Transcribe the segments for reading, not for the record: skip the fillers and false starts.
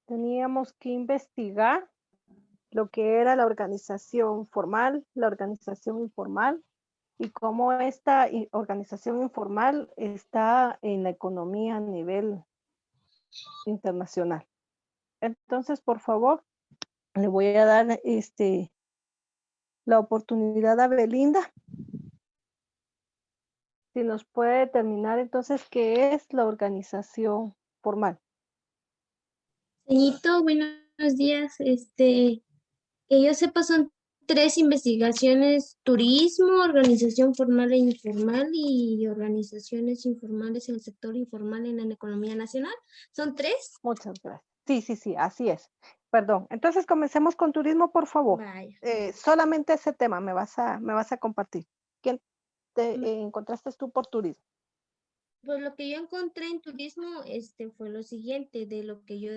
teníamos que investigar lo que era la organización formal, la organización informal y cómo esta organización informal está en la economía a nivel internacional. Entonces, por favor, le voy a dar la oportunidad a Belinda. Si nos puede determinar entonces qué es la organización formal. Señorito, buenos días. Que yo sepa son 3 investigaciones: turismo, organización formal e informal y organizaciones informales en el sector informal en la economía nacional. ¿Son 3? Muchas gracias. Sí, así es. Perdón. Entonces comencemos con turismo, por favor. Vaya. Solamente ese tema me vas a compartir. ¿Quién te encontraste tú por turismo? Pues lo que yo encontré en turismo, fue lo siguiente: de lo que yo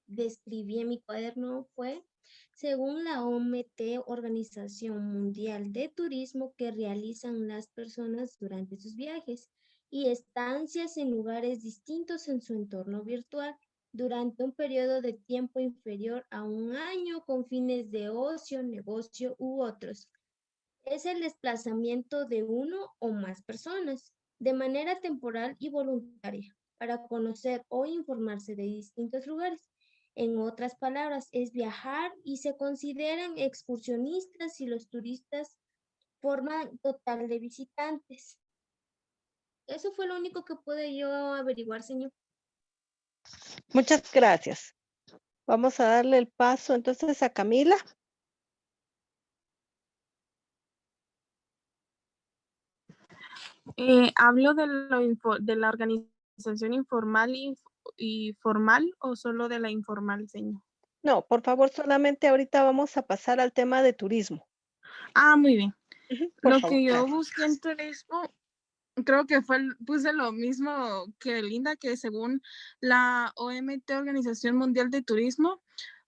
describí en mi cuaderno fue, según la OMT, Organización Mundial de Turismo, que realizan las personas durante sus viajes y estancias en lugares distintos en su entorno virtual durante un periodo de tiempo inferior a un año con fines de ocio, negocio u otros. Es el desplazamiento de uno o más personas de manera temporal y voluntaria para conocer o informarse de distintos lugares. En otras palabras, es viajar y se consideran excursionistas y los turistas forman total de visitantes. Eso fue lo único que pude yo averiguar, señor. Muchas gracias. Vamos a darle el paso entonces a Camila. ¿Hablo de la organización informal y formal o solo de la informal, señor? No, por favor, solamente ahorita vamos a pasar al tema de turismo. Muy bien. Por Lo favor, que yo gracias. busqué en turismo, creo que puse lo mismo que Linda, que según la OMT, Organización Mundial de Turismo,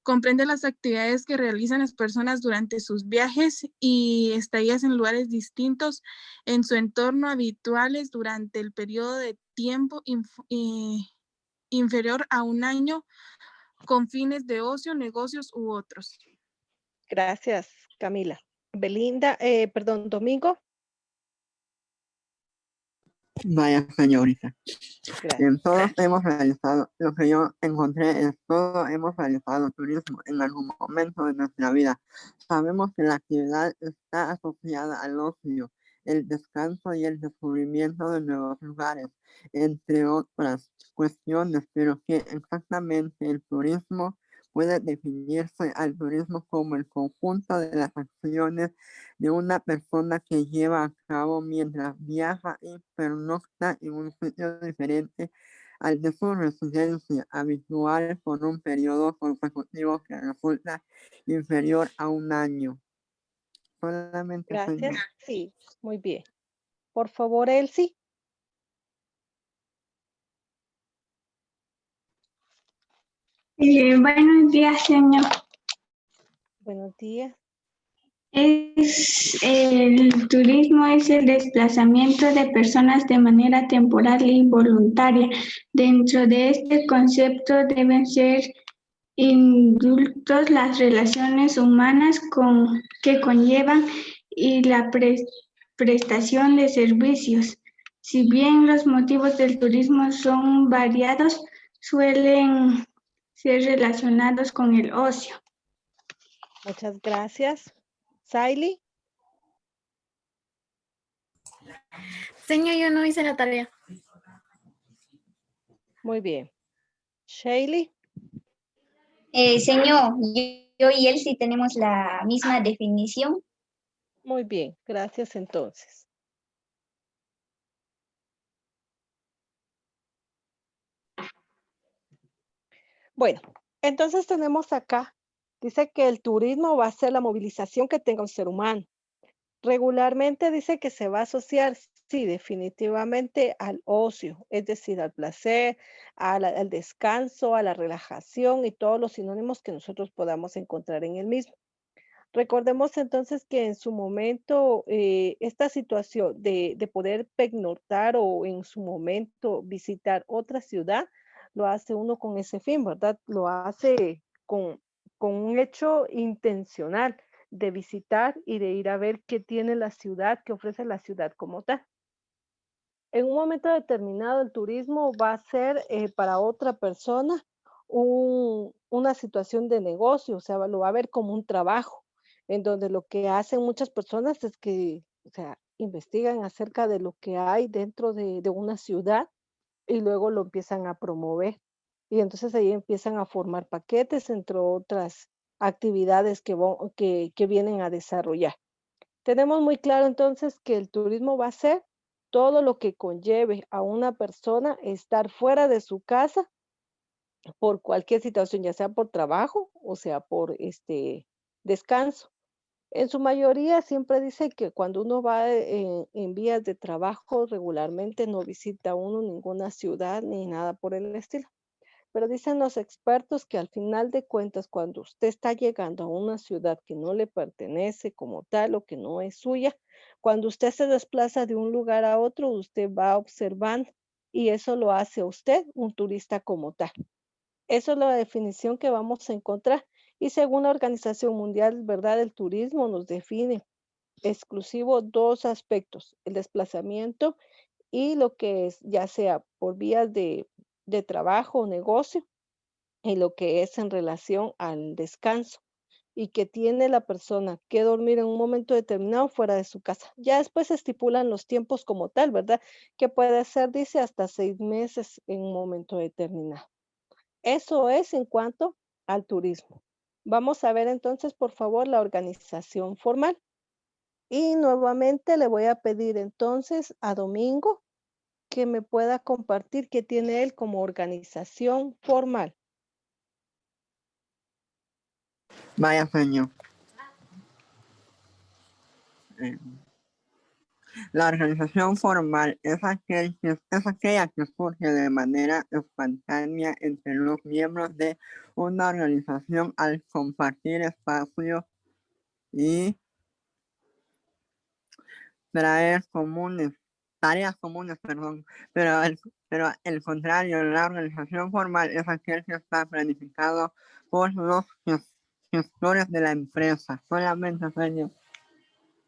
comprende las actividades que realizan las personas durante sus viajes y estadías en lugares distintos en su entorno habituales durante el periodo de tiempo inferior a un año con fines de ocio, negocios u otros. Gracias, Camila. Belinda, Domingo. Vaya, señorita. Gracias. Todos hemos realizado, lo que yo encontré es, todos hemos realizado turismo en algún momento de nuestra vida. Sabemos que la actividad está asociada al ocio, el descanso y el descubrimiento de nuevos lugares, entre otras cuestiones, pero que exactamente el turismo puede definirse al turismo como el conjunto de las acciones de una persona que lleva a cabo mientras viaja y pernocta en un sitio diferente al de su residencia habitual por un periodo consecutivo que resulta inferior a un año. Solamente Gracias. Sí, muy bien. Por favor, Elsie. Buenos días, señor. Buenos días. El turismo es el desplazamiento de personas de manera temporal y voluntaria. Dentro de este concepto deben ser indultos las relaciones humanas que conllevan y la prestación de servicios. Si bien los motivos del turismo son variados, suelen ser relacionados con el ocio. Muchas gracias. Saily. Señor, yo no hice la tarea. Muy bien. Shaylee. Señor, yo y él sí tenemos la misma definición. Muy bien, gracias entonces. Bueno, entonces tenemos acá, dice que el turismo va a ser la movilización que tenga un ser humano. Regularmente dice que se va a asociar, sí, definitivamente al ocio, es decir, al placer, al descanso, a la relajación y todos los sinónimos que nosotros podamos encontrar en el mismo. Recordemos entonces que en su momento esta situación de poder pernoctar o en su momento visitar otra ciudad lo hace uno con ese fin, ¿verdad? Lo hace con un hecho intencional de visitar y de ir a ver qué tiene la ciudad, qué ofrece la ciudad como tal. En un momento determinado, el turismo va a ser para otra persona una situación de negocio, o sea, lo va a ver como un trabajo, en donde lo que hacen muchas personas es que, o sea, investigan acerca de lo que hay dentro de una ciudad y luego lo empiezan a promover. Y entonces ahí empiezan a formar paquetes, entre otras actividades que vienen a desarrollar. Tenemos muy claro entonces que el turismo va a ser todo lo que conlleve a una persona estar fuera de su casa por cualquier situación, ya sea por trabajo o sea por descanso. En su mayoría siempre dice que cuando uno va en vías de trabajo regularmente no visita uno ninguna ciudad ni nada por el estilo. Pero dicen los expertos que al final de cuentas, cuando usted está llegando a una ciudad que no le pertenece como tal o que no es suya, cuando usted se desplaza de un lugar a otro, usted va observando y eso lo hace a usted un turista como tal. Eso es la definición que vamos a encontrar. Y según la Organización Mundial, ¿verdad? El turismo nos define exclusivo dos aspectos, el desplazamiento y lo que es, ya sea por vías de trabajo o negocio, y lo que es en relación al descanso y que tiene la persona que dormir en un momento determinado fuera de su casa. Ya después se estipulan los tiempos como tal, ¿verdad? Que puede ser, dice, hasta 6 meses en un momento determinado. Eso es en cuanto al turismo. Vamos a ver entonces, por favor, la organización formal. Y nuevamente le voy a pedir entonces a Domingo que me pueda compartir qué tiene él como organización formal. Vaya señor. Eh, La organización formal es aquella que surge de manera espontánea entre los miembros de una organización al compartir espacios y tareas comunes, perdón, pero el contrario, la organización formal es aquel que está planificado por los gestores de la empresa, solamente señor.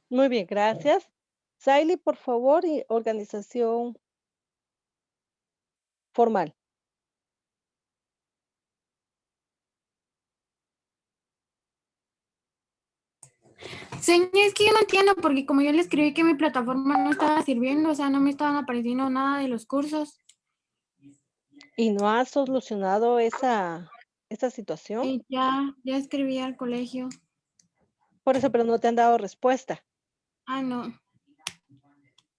Muy bien, gracias. Saily, por favor, y organización formal. Señor, es que yo no entiendo porque como yo le escribí que mi plataforma no estaba sirviendo, o sea, no me estaban apareciendo nada de los cursos. ¿Y no has solucionado esa situación? Ya escribí al colegio. Por eso, pero no te han dado respuesta. Ah, no.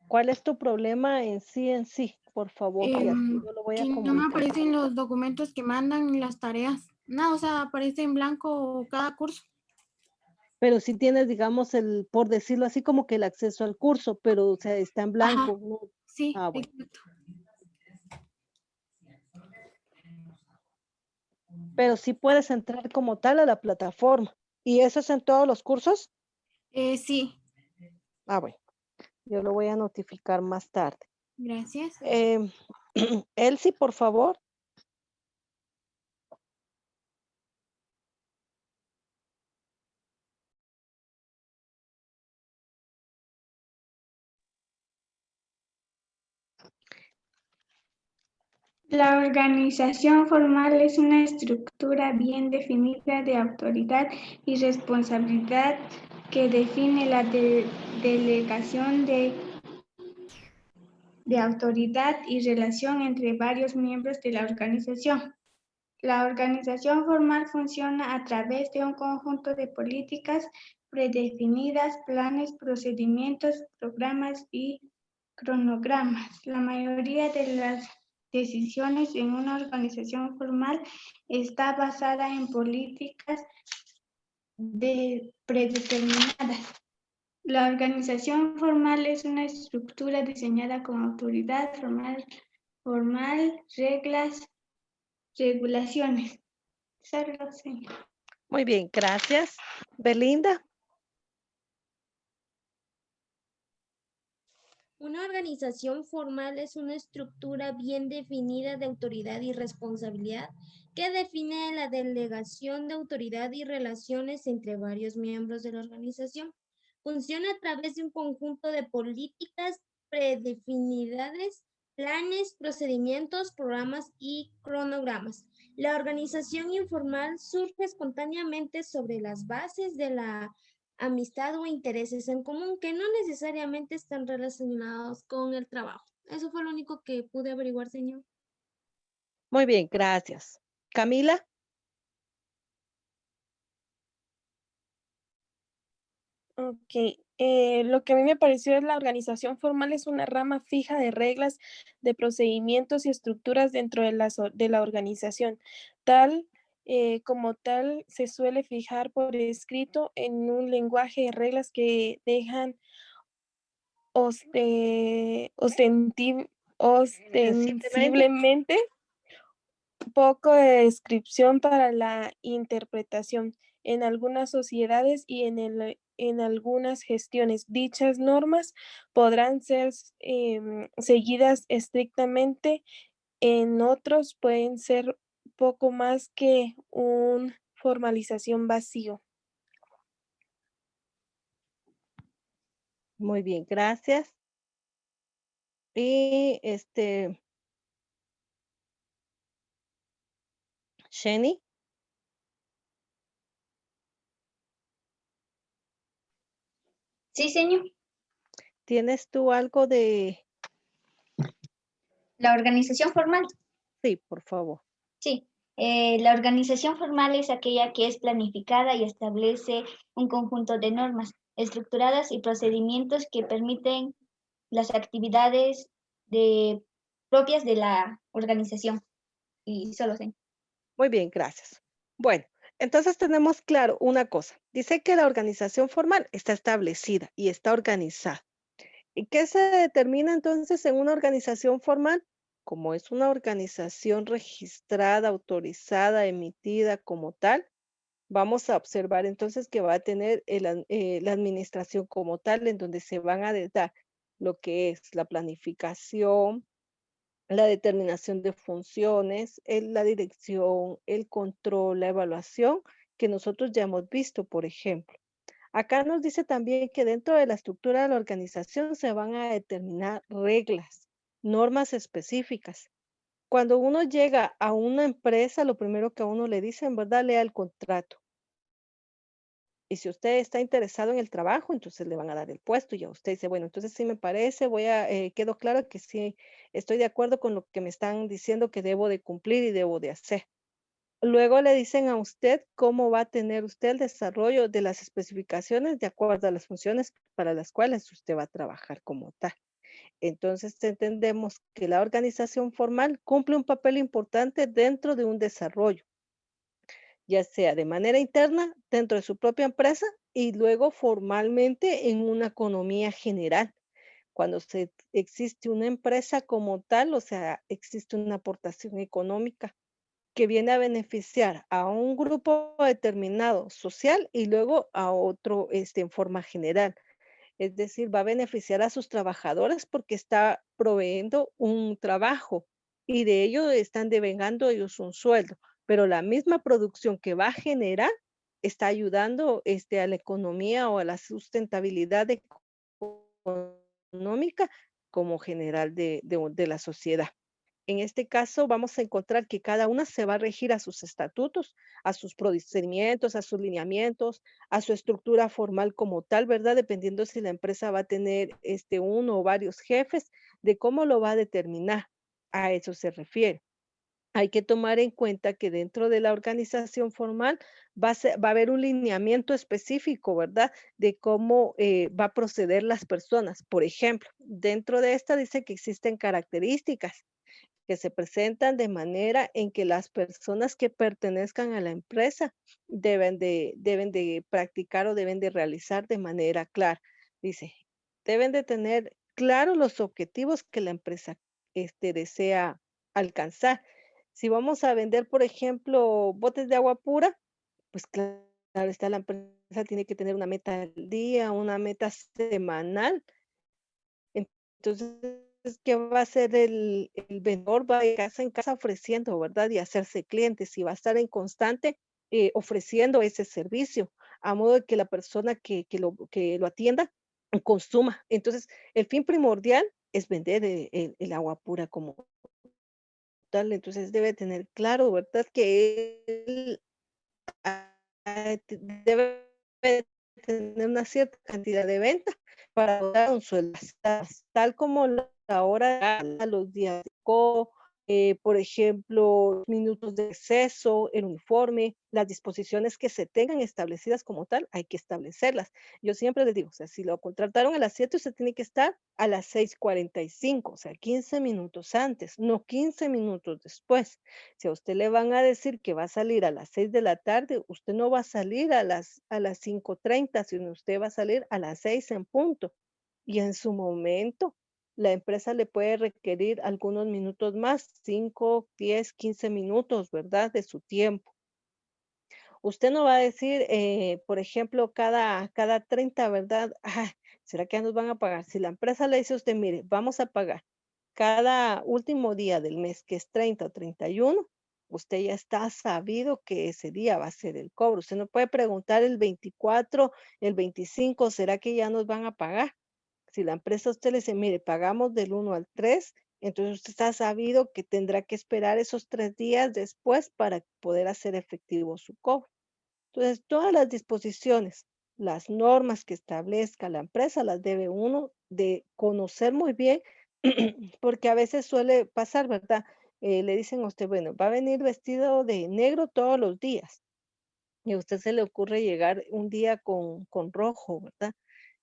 ¿Cuál es tu problema en sí? Por favor, y así yo lo voy a Que no me comunicar. aparecen los documentos que mandan ni las tareas. No, o sea, aparece en blanco cada curso. Pero sí tienes, digamos, por decirlo así, como que el acceso al curso, pero, o sea, está en Ajá, blanco, ¿no? sí, Ah, bueno. exacto. Pero sí puedes entrar como tal a la plataforma. ¿Y eso es en todos los cursos? Sí, Ah, bueno, yo lo voy a notificar más tarde. gracias. Elsie, por favor. La organización formal es una estructura bien definida de autoridad y responsabilidad que define la delegación de autoridad y relación entre varios miembros de la organización. La organización formal funciona a través de un conjunto de políticas predefinidas, planes, procedimientos, programas y cronogramas. La mayoría de las decisiones en una organización formal está basada en políticas predeterminadas. La organización formal es una estructura diseñada con autoridad formal, reglas, regulaciones. Muy bien, gracias. Belinda. Una organización formal es una estructura bien definida de autoridad y responsabilidad que define la delegación de autoridad y relaciones entre varios miembros de la organización. Funciona a través de un conjunto de políticas predefinidas, planes, procedimientos, programas y cronogramas. La organización informal surge espontáneamente sobre las bases de la amistad o intereses en común que no necesariamente están relacionados con el trabajo. Eso fue lo único que pude averiguar, señor. Muy bien, gracias. Camila, Ok, lo que a mí me pareció es la organización formal es una rama fija de reglas, de procedimientos y estructuras dentro de la organización. Tal como tal se suele fijar por escrito en un lenguaje de reglas que dejan sensiblemente. ostensiblemente poco de descripción para la interpretación. En algunas sociedades y en algunas gestiones, dichas normas podrán ser seguidas estrictamente, en otros pueden ser poco más que un formalización vacío. Muy bien, gracias. Y Sheni, Sí, señor. ¿tienes tú algo de... La organización formal. Sí, por favor. Sí. La organización formal es aquella que es planificada y establece un conjunto de normas estructuradas y procedimientos que permiten las actividades propias de la organización. Y solo sé. Muy bien, gracias. Bueno, entonces tenemos claro una cosa. Dice que la organización formal está establecida y está organizada. ¿Y qué se determina entonces en una organización formal? Como es una organización registrada, autorizada, emitida como tal, vamos a observar entonces que va a tener la administración como tal, en donde se van a dar lo que es la planificación, la determinación de funciones, la dirección, el control, la evaluación, que nosotros ya hemos visto, por ejemplo. Acá nos dice también que dentro de la estructura de la organización se van a determinar reglas, normas específicas. Cuando uno llega a una empresa, lo primero que a uno le dicen, ¿verdad? Lea el contrato. Y si usted está interesado en el trabajo, entonces le van a dar el puesto y ya usted dice, bueno, entonces sí me parece, quedó claro que sí estoy de acuerdo con lo que me están diciendo que debo de cumplir y debo de hacer. Luego le dicen a usted cómo va a tener usted el desarrollo de las especificaciones de acuerdo a las funciones para las cuales usted va a trabajar como tal. Entonces entendemos que la organización formal cumple un papel importante dentro de un desarrollo, ya sea de manera interna dentro de su propia empresa y luego formalmente en una economía general. Cuando existe una empresa como tal, o sea, existe una aportación económica que viene a beneficiar a un grupo determinado social y luego a otro en forma general. Es decir, va a beneficiar a sus trabajadores porque está proveyendo un trabajo y de ello están devengando ellos un sueldo, pero la misma producción que va a generar está ayudando a la economía o a la sustentabilidad económica como general de la sociedad. En este caso, vamos a encontrar que cada una se va a regir a sus estatutos, a sus procedimientos, a sus lineamientos, a su estructura formal como tal, ¿verdad? Dependiendo si la empresa va a tener uno o varios jefes, de cómo lo va a determinar. A eso se refiere. Hay que tomar en cuenta que dentro de la organización formal va a haber un lineamiento específico, ¿verdad? De cómo va a proceder las personas. Por ejemplo, dentro de esta dice que existen características que se presentan de manera en que las personas que pertenezcan a la empresa deben de practicar o deben de realizar de manera clara. Dice, deben de tener claros los objetivos que la empresa desea alcanzar. Si vamos a vender, por ejemplo, botes de agua pura, pues claro está, la empresa tiene que tener una meta al día, una meta semanal. Entonces, ¿qué va a hacer el vendedor? Va de casa en casa ofreciendo, ¿verdad? Y hacerse clientes y va a estar en constante ofreciendo ese servicio, a modo de que la persona que lo atienda consuma. Entonces, el fin primordial es vender el agua pura como tal. Entonces, debe tener claro, ¿verdad? Que él debe tener una cierta cantidad de venta para dar un sueldo, tal como la hora, los días de por ejemplo, minutos de receso, el uniforme, las disposiciones que se tengan establecidas como tal, hay que establecerlas. Yo siempre les digo, o sea, si lo contrataron a las 7, usted tiene que estar a las 6:45, o sea, 15 minutos antes, no 15 minutos después. Si a usted le van a decir que va a salir a las 6 de la tarde, usted no va a salir a las 5:30, sino usted va a salir a las 6 en punto. Y en su momento, la empresa le puede requerir algunos minutos más, 5, 10, 15 minutos, ¿verdad? De su tiempo. Usted no va a decir, por ejemplo, cada 30, ¿verdad? "Ah, ¿será que ya nos van a pagar?". Si la empresa le dice a usted, mire, vamos a pagar cada último día del mes, que es 30 o 31, usted ya está sabido que ese día va a ser el cobro. Usted no puede preguntar el 24, el 25, ¿será que ya nos van a pagar? Si la empresa a usted le dice, mire, pagamos del 1 al 3, entonces usted está sabido que tendrá que esperar esos 3 días después para poder hacer efectivo su cobro. Entonces, todas las disposiciones, las normas que establezca la empresa, las debe uno de conocer muy bien, porque a veces suele pasar, ¿verdad? Le dicen a usted, bueno, va a venir vestido de negro todos los días, y a usted se le ocurre llegar un día con rojo, ¿verdad?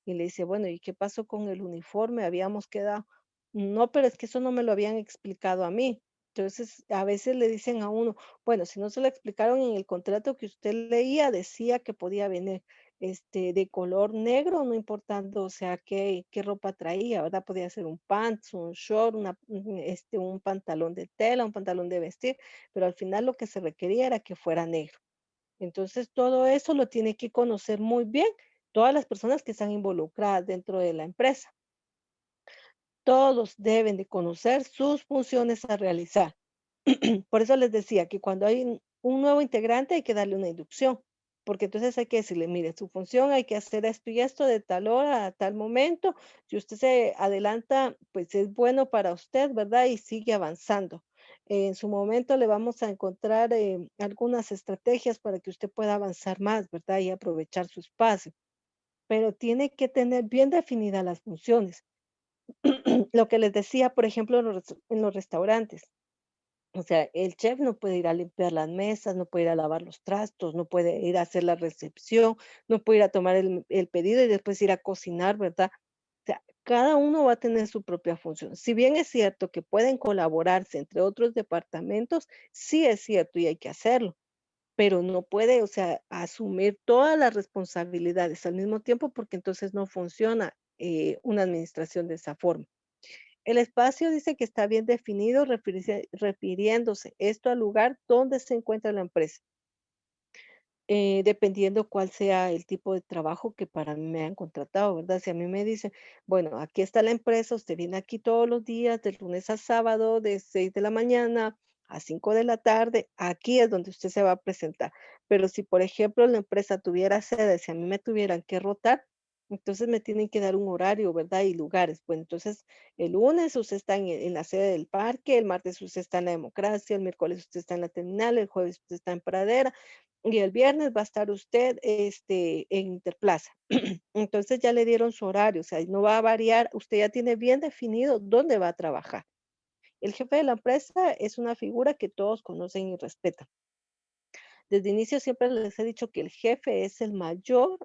Y le dice, bueno, ¿y qué pasó con el uniforme? Habíamos quedado. No, pero es que eso no me lo habían explicado a mí. Entonces, a veces le dicen a uno, bueno, si no se lo explicaron en el contrato que usted leía, decía que podía venir de color negro, no importando, o sea, qué ropa traía, ¿verdad? Podía ser un pants, un short, un pantalón de tela, un pantalón de vestir, pero al final lo que se requería era que fuera negro. Entonces, todo eso lo tiene que conocer muy bien todas las personas que están involucradas dentro de la empresa. Todos deben de conocer sus funciones a realizar. Por eso les decía que cuando hay un nuevo integrante hay que darle una inducción, porque entonces hay que decirle, mire, su función hay que hacer esto y esto de tal hora a tal momento. Si usted se adelanta, pues es bueno para usted, ¿verdad? Y sigue avanzando. En su momento le vamos a encontrar algunas estrategias para que usted pueda avanzar más, ¿verdad? Y aprovechar su espacio, pero tiene que tener bien definidas las funciones. Lo que les decía, por ejemplo, en los restaurantes. O sea, el chef no puede ir a limpiar las mesas, no puede ir a lavar los trastos, no puede ir a hacer la recepción, no puede ir a tomar el pedido y después ir a cocinar, ¿verdad? O sea, cada uno va a tener su propia función. Si bien es cierto que pueden colaborarse entre otros departamentos, sí es cierto y hay que hacerlo, pero no puede, o sea, asumir todas las responsabilidades al mismo tiempo porque entonces no funciona una administración de esa forma. El espacio dice que está bien definido, refiriéndose esto al lugar donde se encuentra la empresa, dependiendo cuál sea el tipo de trabajo que para mí me han contratado, ¿verdad? Si a mí me dicen, bueno, aquí está la empresa, usted viene aquí todos los días, de lunes a sábado, de 6 de la mañana a 5 de la tarde, aquí es donde usted se va a presentar. Pero si, por ejemplo, la empresa tuviera sede, si a mí me tuvieran que rotar, entonces me tienen que dar un horario, ¿verdad? Y lugares. Bueno, entonces el lunes usted está en la sede del parque, el martes usted está en la democracia, el miércoles usted está en la terminal, el jueves usted está en Pradera y el viernes va a estar usted en Interplaza. Entonces ya le dieron su horario, o sea, no va a variar, usted ya tiene bien definido dónde va a trabajar. El jefe de la empresa es una figura que todos conocen y respetan. Desde inicio siempre les he dicho que el jefe es el mayor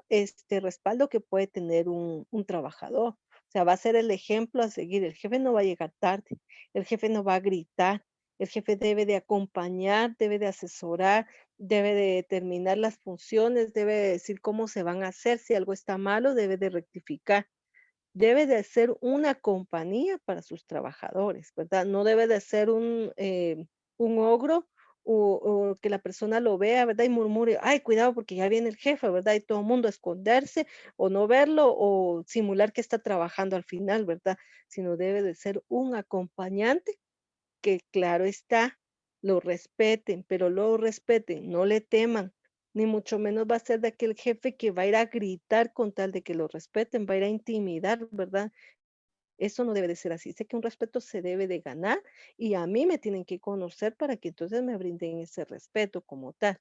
respaldo que puede tener un trabajador. O sea, va a ser el ejemplo a seguir. El jefe no va a llegar tarde, el jefe no va a gritar, el jefe debe de acompañar, debe de asesorar, debe de determinar las funciones, debe de decir cómo se van a hacer. Si algo está malo, debe de rectificar. Debe de ser una compañía para sus trabajadores, ¿verdad? No debe de ser un ogro o que la persona lo vea, ¿verdad? Y murmure, ay, cuidado porque ya viene el jefe, ¿verdad? Y todo el mundo a esconderse o no verlo o simular que está trabajando al final, ¿verdad? Sino debe de ser un acompañante que, claro está, lo respeten, pero lo respeten, no le teman, ni mucho menos va a ser de aquel jefe que va a ir a gritar con tal de que lo respeten, va a ir a intimidar, ¿verdad? Eso no debe de ser así. Sé que un respeto se debe de ganar y a mí me tienen que conocer para que entonces me brinden ese respeto como tal.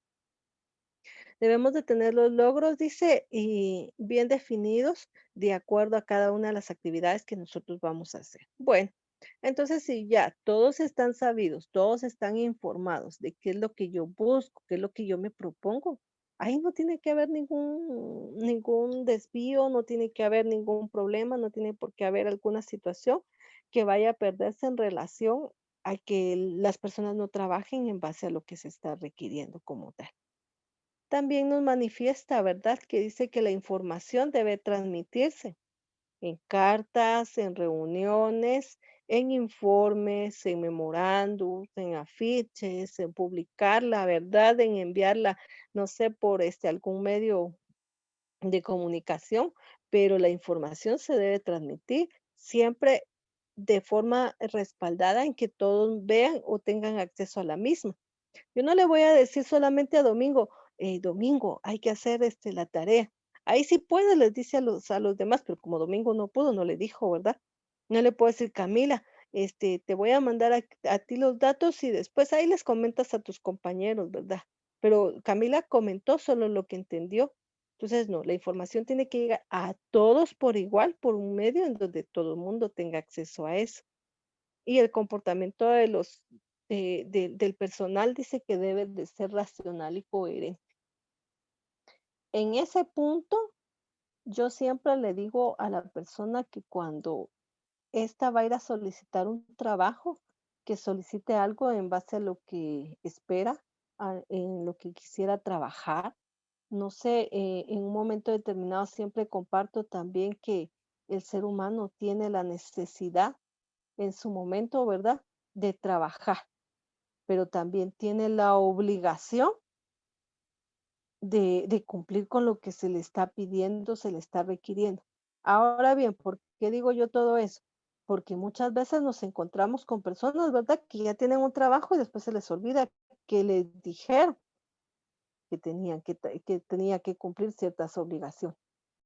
Debemos de tener los logros, dice, y bien definidos de acuerdo a cada una de las actividades que nosotros vamos a hacer. Bueno, entonces si ya todos están sabidos, todos están informados de qué es lo que yo busco, qué es lo que yo me propongo, ahí no tiene que haber ningún desvío, no tiene que haber ningún problema, no tiene por qué haber alguna situación que vaya a perderse en relación a que las personas no trabajen en base a lo que se está requiriendo como tal. También nos manifiesta, ¿verdad? Que dice que la información debe transmitirse en cartas, en reuniones, en informes, en memorándums, en afiches, en publicarla, ¿verdad? En enviarla, no sé, por algún medio de comunicación, pero la información se debe transmitir siempre de forma respaldada en que todos vean o tengan acceso a la misma. Yo no le voy a decir solamente a Domingo, Domingo, hay que hacer la tarea. Ahí sí puede, les dice a los demás, pero como Domingo no pudo, no le dijo, ¿verdad? No le puedo decir, Camila, te voy a mandar a ti los datos y después ahí les comentas a tus compañeros, ¿verdad? Pero Camila comentó solo lo que entendió. Entonces, no, la información tiene que llegar a todos por igual, por un medio en donde todo el mundo tenga acceso a eso. Y el comportamiento del personal dice que debe de ser racional y coherente. En ese punto, yo siempre le digo a la persona que cuando ésta va a ir a solicitar un trabajo, que solicite algo en base a lo que espera, en lo que quisiera trabajar. No sé, en un momento determinado siempre comparto también que el ser humano tiene la necesidad en su momento, ¿verdad?, de trabajar, pero también tiene la obligación de cumplir con lo que se le está pidiendo, se le está requiriendo. Ahora bien, ¿por qué digo yo todo eso? Porque muchas veces nos encontramos con personas, ¿verdad?, que ya tienen un trabajo y después se les olvida que les dijeron que tenía que cumplir ciertas obligaciones.